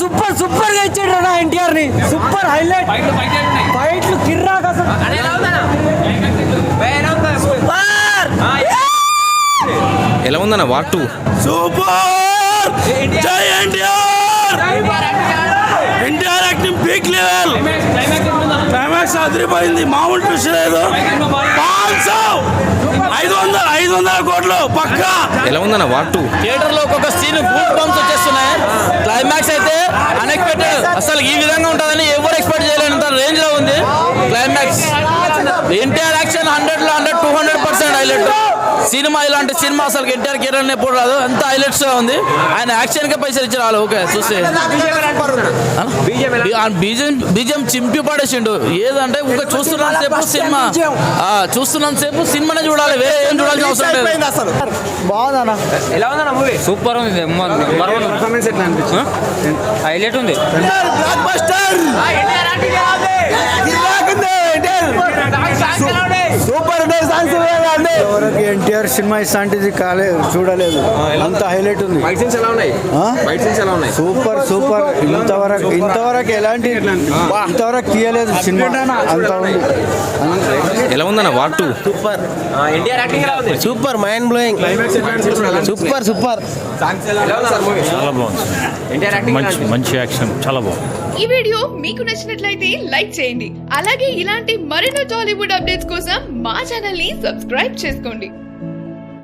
Super super గా ఇచ్చాడు అన్న ఎన్టీఆర్ ని. సూపర్ హైలైట్ ఫైట్లు కిర్రాక్ అసలు. ఎలా ఉందన్న వార్ 2? సూపర్. జై NTR. NTR acting peak level. Climax అదిరిపోయింది, మామూలు ట్విస్ట్ లేదు. 500 కోట్లు పక్కా. ఎలా ఉందన్న వార్ 2? థియేటర్ లో ఒక్కొక్క సీన్ గూడ్ బంప్స్ వచ్చేస్తున్నాయి. క్లైమాక్స్ అయితే అన్ఎక్స్పెక్టెడ్, అసలు ఈ విధంగా ఉంటుందని ఎవరు ఎక్స్పెక్ట్ చేయలేనంత రేంజ్ లో ఉంది క్లైమాక్స్. ఎన్టీఆర్ యాక్షన్ 100లో 100 200% హైలైట్. సినిమా ఇలాంటి సినిమా అసలు ఎన్టీఆర్ కిరణ్ ఎప్పుడు రాదు, అంత హైలైట్స్ గా ఉంది. ఆయన యాక్షన్ కే పైసలు ఇచ్చి రాలి. ఓకే చూస్తే బీజం చింపి పడేసిండు. ఏదంటే ఒక చూస్తున్నంత సేపు సినిమానే చూడాలి, వేరే ఏం చూడాల్సిన అవసరం లేదు. బాగుందన్న. ఎలా ఉందన్న మూవీ? సూపర్ ఉంది, పర్ఫార్మెన్స్ ఎట్లా అనిపించింది? హైలైట్ ఉంది. Block buster. సూపర్ ఎవరికి ఎన్టీఆర్ సినిమా ఇస్తాంటిది కాలేదు, చూడలేదు. అంత హైలైట్ ఉంది. ఫైట్ సీన్స్ ఎలా ఉన్నాయి? ఫైట్ సీన్స్ ఎలా ఉన్నాయి? Super super. ఇంతవరకు ఎలాంటి ఇంతవరకు తీయలేదు సినిమా. అంత ఉంది. ఎలా ఉందన్న వార్ 2? సూపర్. ఎన్టీఆర్ యాక్టింగ్ ఎలా ఉంది? Super mind blowing. Super super. ఎలా ఉంది సార్ మూవీ? చాలా బాగుంది. ఎన్టీఆర్ యాక్టింగ్ మంచి యాక్షన్, చాలా బాగుంది. ఈ వీడియో మీకు నచ్చినట్లయితే లైక్ చేయండి. అలాగే ఇలాంటి మరెన్నో టాలీవుడ్ అప్డేట్స్ కోసం మా ఛానల్ ని సబ్స్క్రైబ్ చేసుకోండి.